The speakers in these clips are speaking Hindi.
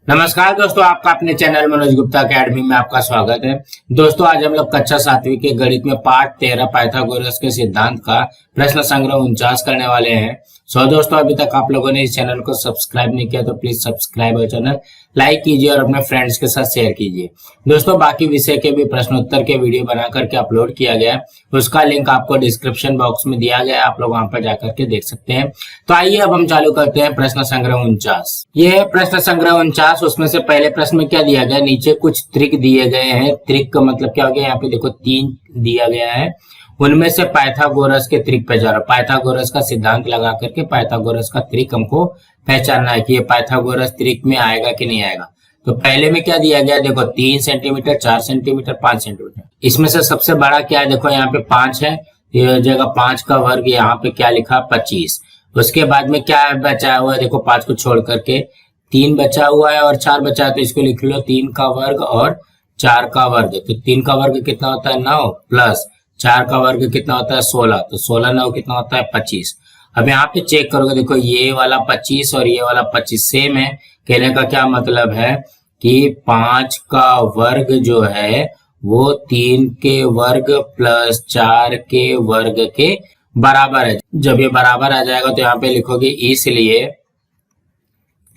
नमस्कार दोस्तों, आपका अपने चैनल मनोज गुप्ता अकेडमी में आपका स्वागत है। दोस्तों, आज हम लोग कक्षा 7वीं के गणित में पाठ 13 पाइथागोरस के सिद्धांत का प्रश्न संग्रह 49 करने वाले हैं। दोस्तों, अभी तक आप लोगों ने इस चैनल को सब्सक्राइब नहीं किया तो प्लीज सब्सक्राइब और चैनल लाइक कीजिए और अपने फ्रेंड्स के साथ शेयर कीजिए। दोस्तों, बाकी विषय के भी प्रश्नोत्तर के वीडियो बना करके अपलोड किया गया है, उसका लिंक आपको डिस्क्रिप्शन बॉक्स में दिया गया है, आप लोग वहां पर जाकर के देख सकते हैं। तो आइए अब हम चालू करते हैं प्रश्न संग्रह 49। ये है प्रश्न संग्रह 49। उसमें से पहले प्रश्न में क्या दिया गया, नीचे कुछ त्रिक दिए गए हैं। त्रिक का मतलब क्या हो गया, यहाँ पे देखो 3 दिया गया है। उनमें से पाइथागोरस के त्रिक पहचानो। पाइथागोरस का सिद्धांत लगा करके पाइथागोरस का त्रिक हमको पहचानना है कि ये पाइथागोरस त्रिक में आएगा कि नहीं आएगा। तो पहले में क्या दिया गया, देखो 3 सेंटीमीटर, 4 सेंटीमीटर, 5 सेंटीमीटर। इसमें से सबसे बड़ा क्या है, देखो यहाँ पे 5 है, ये जगह 5 का वर्ग, यहाँ पे क्या लिखा 25। उसके बाद में क्या बचा हुआ है, देखो 5 को छोड़ करके 3 बचा हुआ है और 4 बचा है, तो इसको लिख लो 3 का वर्ग और 4 का वर्ग। तो 3 का वर्ग कितना होता है 9 प्लस 4 का वर्ग कितना होता है 16। तो 16 9 कितना होता है 25। अब यहाँ पे चेक करोगे, देखो ये वाला 25 और ये वाला 25 सेम है। कहने का क्या मतलब है कि 5 का वर्ग जो है वो 3 के वर्ग प्लस 4 के वर्ग के बराबर है। जब ये बराबर आ जाएगा तो यहाँ पे लिखोगे इसलिए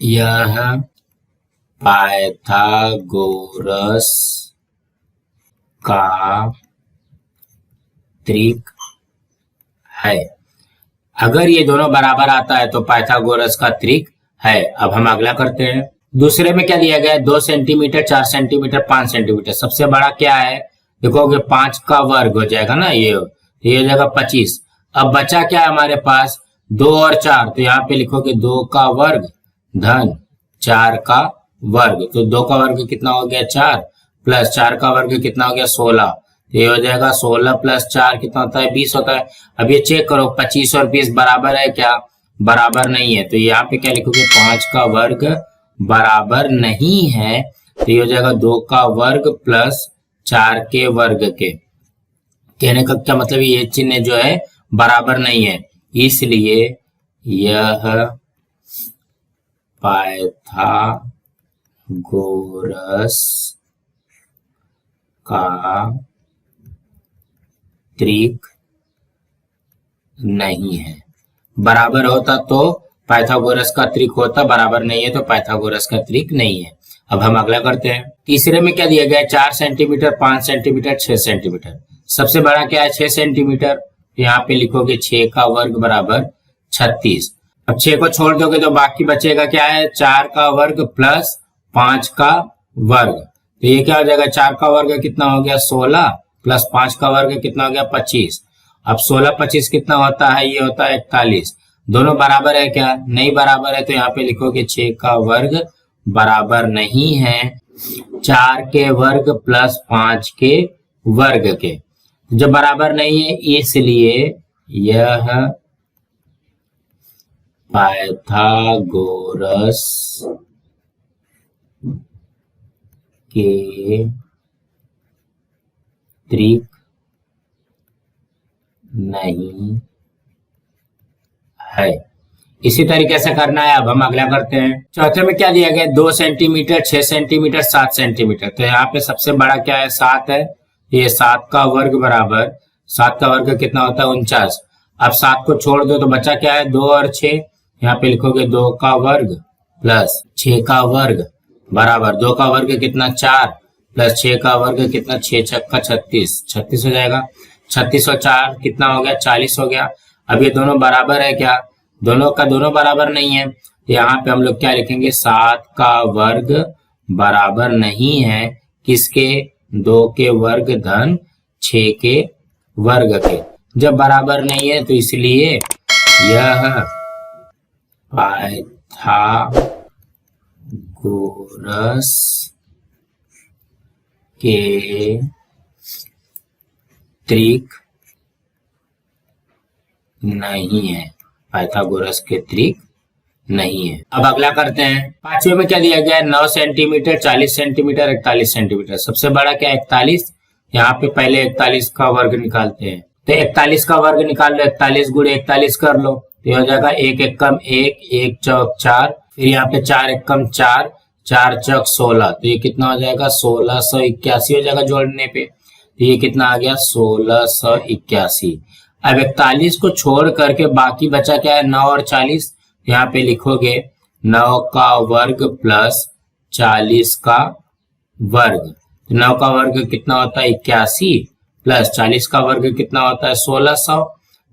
यह पाइथागोरस का त्रिक है। अगर ये दोनों बराबर आता है तो पाइथागोरस का त्रिक है। अब हम अगला करते हैं। दूसरे में क्या दिया गया है, 2 सेंटीमीटर, 4 सेंटीमीटर, 5 सेंटीमीटर। सबसे बड़ा क्या है, देखोगे 5 का वर्ग हो जाएगा ना, ये हो जाएगा 25। अब बचा क्या है हमारे पास 2 और 4, तो यहाँ पे लिखोगे 2 का वर्ग धन 4 का वर्ग। तो 2 का वर्ग कितना हो गया 4 प्लस 4 का वर्ग कितना हो गया 16। ये हो जाएगा 16 प्लस 4 कितना होता है 20 होता है। अब ये चेक करो 25 और 20 बराबर है क्या, बराबर नहीं है। तो यहाँ पे क्या लिखोगे 5 का वर्ग बराबर नहीं है, तो ये हो जाएगा 2 का वर्ग प्लस 4 के वर्ग के। कहने का क्या मतलब, ये चिन्ह जो है बराबर नहीं है, इसलिए यह पाइथागोरस का त्रिक नहीं है। बराबर होता तो पाइथागोरस का त्रिक होता, बराबर नहीं है तो पाइथागोरस का त्रिक नहीं है। अब हम अगला करते हैं। तीसरे में क्या दिया गया है, 4 सेंटीमीटर, 5 सेंटीमीटर, 6 सेंटीमीटर। सबसे बड़ा क्या है 6 सेंटीमीटर, यहाँ पे लिखोगे 6 का वर्ग बराबर 36। अब 6 को छोड़ दोगे तो बाकी बचेगा क्या है 4 का वर्ग प्लस 5 का वर्ग। तो ये क्या हो जाएगा, 4 का वर्ग कितना हो गया 16 प्लस 5 का वर्ग कितना हो गया 25। अब 16 25 कितना होता है, ये होता है 41। दोनों बराबर है क्या, नहीं बराबर है, तो यहाँ पे लिखोगे 6 का वर्ग बराबर नहीं है 4 के वर्ग प्लस 5 के वर्ग के। जब बराबर नहीं है इसलिए यह पाइथागोरस के त्रिक नहीं है। इसी तरीके से करना है। अब हम अगला करते हैं। चौथे में क्या दिया गया, 2 सेंटीमीटर, 6 सेंटीमीटर, 7 सेंटीमीटर। तो यहाँ पे सबसे बड़ा क्या है 7 है, ये 7 का वर्ग बराबर 7 का वर्ग कितना होता है 49। अब 7 को छोड़ दो तो बचा क्या है 2 और 6, यहाँ पे लिखोगे 2 का वर्ग प्लस 6 का वर्ग बराबर 2 का वर्ग कितना 4 प्लस 6 का वर्ग कितना 6 छक्का 36, 36 हो जाएगा। 36 और 4 कितना हो गया 40 हो गया। अब ये दोनों बराबर है क्या, दोनों का दोनों बराबर नहीं है, तो यहाँ पे हम लोग क्या लिखेंगे 7 का वर्ग बराबर नहीं है किसके, 2 के वर्ग धन 6 के वर्ग के। जब बराबर नहीं है तो इसलिए यह पाइथागोरस के त्रिक नहीं है। पाइथागोरस के त्रिक नहीं है। अब अगला करते हैं। पांचवे में क्या दिया गया है 9 सेंटीमीटर, 40 सेंटीमीटर, 41 सेंटीमीटर। सबसे बड़ा क्या है 41। यहाँ पे पहले 41 का वर्ग निकालते हैं, तो 41 का वर्ग निकाल लो, 41 गुणे 41 कर लो, तो हो जाएगा 1 एकम 1, 1 चौक 4, फिर यहाँ पे 4 एकम 4, 4 चौक 16, तो ये कितना हो जाएगा 1681 हो जाएगा जोड़ने पे। तो ये कितना आ गया 1681। अब 41 को छोड़ करके बाकी बचा क्या है 9 और 40। यहाँ पे लिखोगे 9 का वर्ग प्लस 40 का वर्ग। 9 का वर्ग कितना होता है 81 प्लस 40 का वर्ग कितना होता है 1600।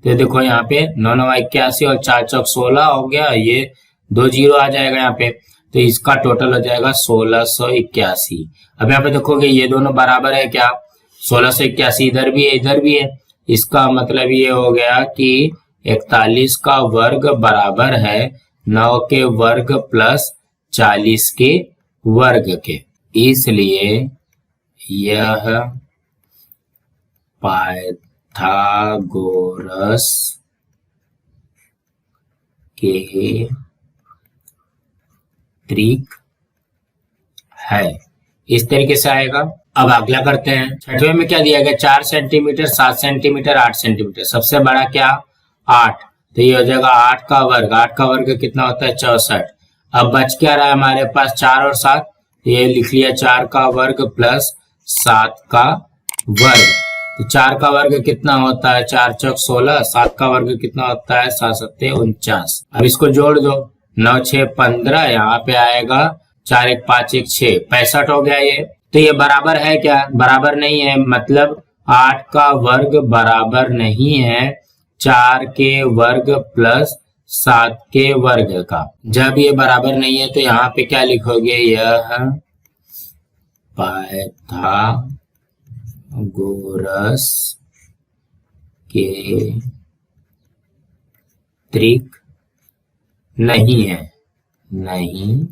तो देखो यहाँ पे 9 9 81 और 4 चौक 16 हो गया, ये 2 जीरो आ जाएगा यहाँ पे, तो इसका टोटल हो जाएगा 1681। अब यहाँ पे देखोगे ये दोनों बराबर है क्या, 1681 इधर भी है इधर भी है, इसका मतलब ये हो गया कि 41 का वर्ग बराबर है 9 के वर्ग प्लस 40 के वर्ग के। इसलिए यह पाइथागोरस के त्रिक है। इस तरीके से आएगा। अब अगला करते हैं। छठवें में क्या दिया गया 4 सेंटीमीटर 7 सेंटीमीटर 8 सेंटीमीटर, सबसे बड़ा क्या 8, तो ये हो जाएगा 8 का वर्ग। 8 का वर्ग कितना होता है 64। अब बच क्या रहा है हमारे पास 4 और 7, ये लिख लिया 4 का वर्ग प्लस 7 का वर्ग। तो 4 का वर्ग कितना होता है 4 चौक 16, 7 का वर्ग कितना होता है 7 सत्ते 49। अब इसको जोड़ दो 9 6 15, यहाँ पे आएगा 4 1 5 1 6 65 हो गया ये। तो ये बराबर है क्या, बराबर नहीं है, मतलब 8 का वर्ग बराबर नहीं है 4 के वर्ग प्लस 7 के वर्ग का। जब ये बराबर नहीं है तो यहाँ पे क्या लिखोगे, यह पाइथागोरस के त्रिक नहीं है, नहीं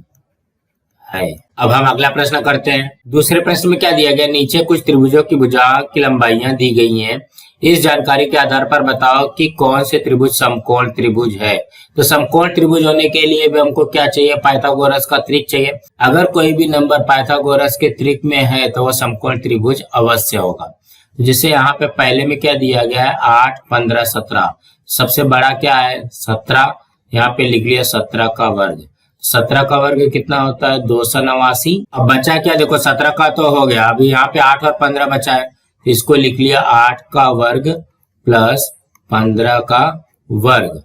है। अब हम अगला प्रश्न करते हैं। दूसरे प्रश्न में क्या दिया गया, नीचे कुछ त्रिभुजों की भुजा की लंबाइयां दी गई हैं, इस जानकारी के आधार पर बताओ कि कौन से त्रिभुज समकोण त्रिभुज है। तो समकोण त्रिभुज होने के लिए भी हमको क्या चाहिए, पाइथागोरस का त्रिक चाहिए। अगर कोई भी नंबर पाइथागोरस के त्रिक में है तो वह समकोण त्रिभुज अवश्य होगा। जैसे यहाँ पे पहले में क्या दिया गया है 8 15 17, सबसे बड़ा क्या है 17, यहाँ पे लिख लिया 17 का वर्ग। 17 का वर्ग कितना होता है 289। अब बचा क्या, देखो 17 का तो हो गया, अभी यहाँ पे 8 और 15 बचा है, इसको लिख लिया 8 का वर्ग प्लस 15 का वर्ग।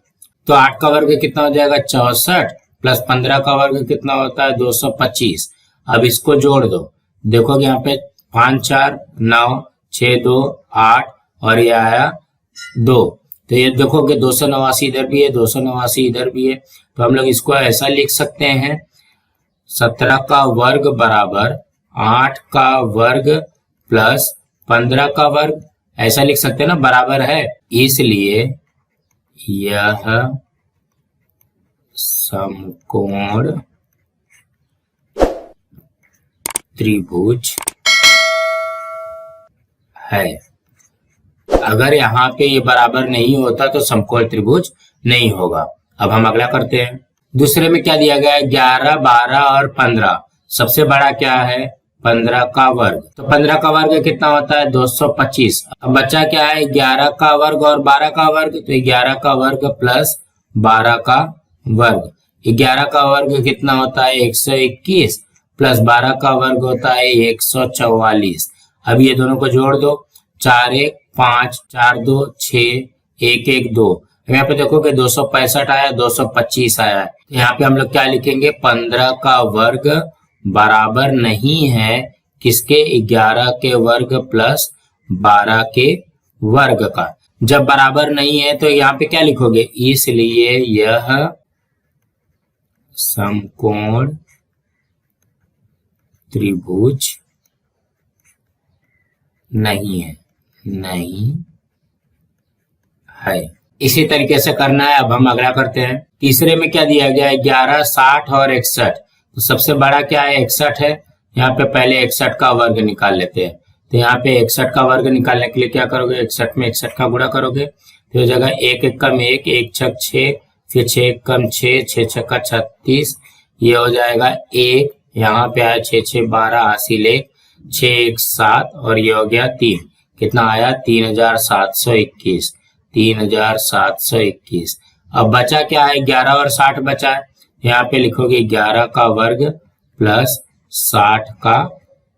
तो 8 का वर्ग कितना हो जाएगा 64 प्लस 15 का वर्ग कितना होता है 225। अब इसको जोड़ दो, देखोगे यहाँ पे 5 4 9 6 2 8 और ये आया 2, तो ये देखोगे 289 इधर भी है 289 इधर भी है। तो हम लोग इसको ऐसा लिख सकते हैं 17 का वर्ग बराबर 8 का वर्ग प्लस 15 का वर्ग, ऐसा लिख सकते हैं ना, बराबर है। इसलिए यह समकोण त्रिभुज है। अगर यहाँ पे ये बराबर नहीं होता तो समकोण त्रिभुज नहीं होगा। अब हम अगला करते हैं। दूसरे में क्या दिया गया है 11 12 और 15, सबसे बड़ा क्या है 15 का वर्ग। तो 15 का वर्ग कितना होता है 225। अब बच्चा क्या है 11 का वर्ग और 12 का वर्ग, तो 11 का वर्ग प्लस 12 का वर्ग। 11 का वर्ग कितना होता है 121 प्लस 12 का वर्ग होता है 144। अब ये दोनों को जोड़ दो 4 1 5 4 2 6 1 1 2। यहाँ पे देखोगे 265 आया 225 आया है। यहाँ पे हम लोग क्या लिखेंगे 15 का वर्ग बराबर नहीं है किसके 11 के वर्ग प्लस 12 के वर्ग का। जब बराबर नहीं है तो यहाँ पे क्या लिखोगे, इसलिए यह समकोण त्रिभुज नहीं है, नहीं है। इसी तरीके से करना है। अब हम अगला करते हैं। तीसरे में क्या दिया गया है 11 60 और 61, तो सबसे बड़ा क्या है 61 है। यहाँ पे पहले 61 का वर्ग निकाल लेते हैं। तो यहाँ पे 61 का वर्ग निकालने के लिए क्या करोगे 61 में 61 का गुणा करोगे, तो हो जाएगा 1 1 कम 1 1 6 6, फिर 6 1 कम 6 6 6 का 36, ये हो जाएगा 1, यहाँ पे आया 6 6 12 80 ले 6 1 7 और ये हो गया 3, कितना आया 3721, 3721। अब बचा क्या है 11 और 60 बचा है। यहाँ पे लिखोगे 11 का वर्ग प्लस 60 का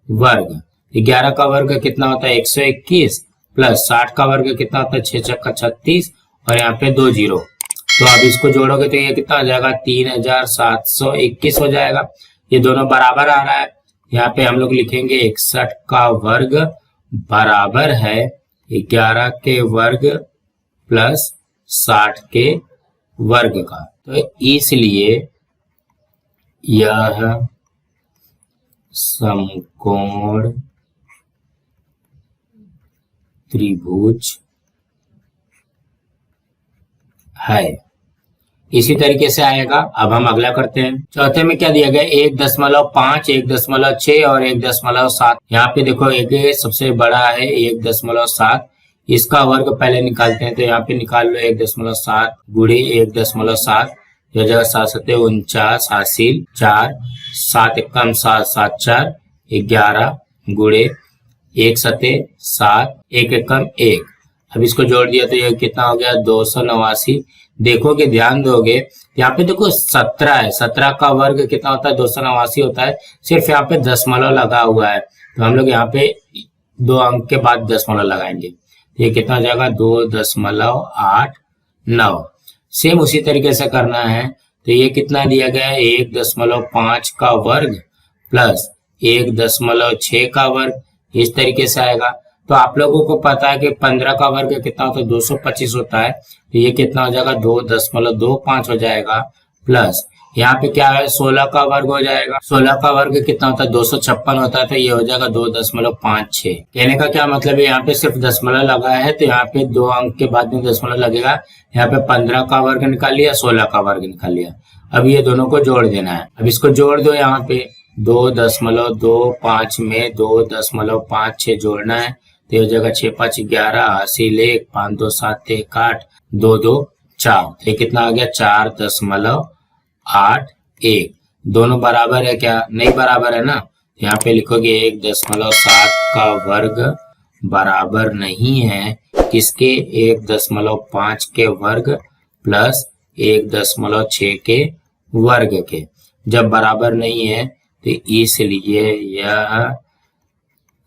वर्ग। 11 का वर्ग कितना होता है 121 प्लस 60 का वर्ग कितना होता है 6 छक्का 36 और यहाँ पे 2 जीरो। तो अब इसको जोड़ोगे तो ये कितना हो जाएगा 3721 हो जाएगा। ये दोनों बराबर आ रहा है। यहाँ पे हम लोग लिखेंगे 61 का वर्ग बराबर है 11 के वर्ग प्लस 60 के वर्ग का। तो इसलिए यह समकोण त्रिभुज है। इसी तरीके से आएगा। अब हम अगला करते हैं। चौथे में क्या दिया गया 1.5 1.6 और 1.7। यहाँ पे देखो एक सबसे बड़ा है 1.7, इसका वर्ग पहले निकालते हैं। तो यहाँ पे निकाल लो 1.7 गुणे 1.7, यह जगह 7 सते 49 हासिल 4 7 एकम 7 7 4 11 गुणे 1 सते 7 1 एकम 1। अब इसको जोड़ दिया तो ये कितना हो गया 289। देखोगे ध्यान दोगे यहाँ पे देखो 17 है, 17 का वर्ग कितना होता है 289 होता है। सिर्फ यहाँ पे दशमलव लगा हुआ है तो हम लोग यहाँ पे 2 अंक के बाद दशमलव लगाएंगे। ये कितना हो जाएगा 2.89। सेम उसी तरीके से करना है। तो ये कितना दिया गया है 1.5 का वर्ग प्लस 1.6 का वर्ग, इस तरीके से आएगा। तो आप लोगों को पता है कि 15 का वर्ग कितना होता है 225 होता है। तो ये कितना हो जाएगा 2.25 हो जाएगा प्लस यहाँ पे क्या है 16 का वर्ग हो जाएगा। 16 का वर्ग कितना होता है 256 होता है। तो ये हो जाएगा 2.56। कहने का क्या मतलब है यहाँ पे सिर्फ दशमलव लगा है तो यहाँ पे 2 अंक के बाद में दशमलव लगेगा। यहाँ पे 15 का वर्ग निकाल लिया 16 का वर्ग निकाल लिया। अब ये दोनों को जोड़ देना है। अब इसको जोड़ दो, यहाँ पे 2.25 में 2.56 जोड़ना है। तो ये जगह 6 5 11 हासिल 1 5 2 7 1 8 2 2 4। तो ये कितना आ गया 4.81। दोनों बराबर है क्या? नहीं बराबर है ना। यहाँ पे लिखोगे 1.7 का वर्ग बराबर नहीं है किसके 1.5 के वर्ग प्लस 1.6 के वर्ग के। जब बराबर नहीं है तो इसलिए यह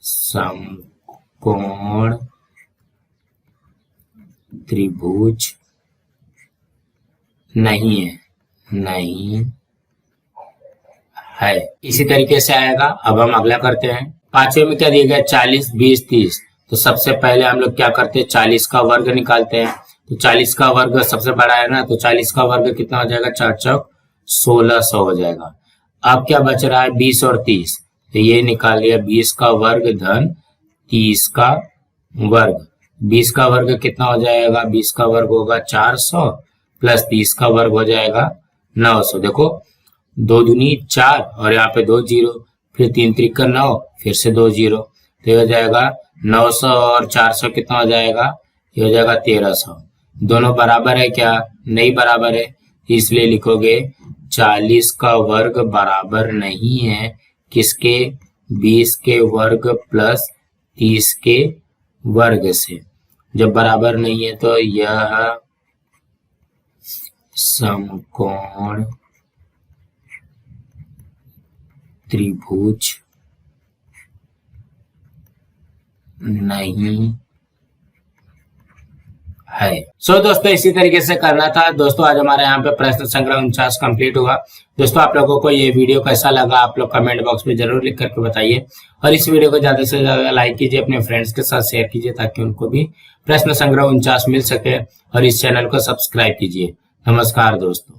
समकोण त्रिभुज नहीं है। इसी तरीके से आएगा। अब हम अगला करते हैं। पांचवे में क्या दिया गया 40 20 30। तो सबसे पहले हम लोग क्या करते हैं 40 का वर्ग निकालते हैं। तो 40 का वर्ग सबसे बड़ा है ना, तो 40 का वर्ग कितना हो जाएगा 4 चौक 1600 हो जाएगा। अब क्या बच रहा है 20 और 30। तो ये निकाल लिया 20 का वर्ग धन 30 का वर्ग। 20 का वर्ग कितना हो जाएगा 20 का वर्ग होगा 400 प्लस 30 का वर्ग हो जाएगा 900। देखो 2 दूनी 4 और यहाँ पे 2 जीरो, फिर 3 त्रिक 9, फिर से 2 जीरो। तो ये हो जाएगा 900 और 400 कितना हो जाएगा, ये हो जाएगा 1300। दोनों बराबर है क्या? नहीं बराबर है, इसलिए लिखोगे 40 का वर्ग बराबर नहीं है किसके 20 के वर्ग प्लस 30 के वर्ग से। जब बराबर नहीं है तो यह समकोण त्रिभुज नहीं है। दोस्तों इसी तरीके से करना था। दोस्तों आज हमारे यहाँ पे प्रश्न संग्रह 49 कंप्लीट हुआ। दोस्तों आप लोगों को ये वीडियो कैसा लगा आप लोग कमेंट बॉक्स में जरूर लिख करके बताइए और इस वीडियो को ज्यादा से ज्यादा लाइक कीजिए, अपने फ्रेंड्स के साथ शेयर कीजिए ताकि उनको भी प्रश्न संग्रह 49 मिल सके और इस चैनल को सब्सक्राइब कीजिए। नमस्कार दोस्तों।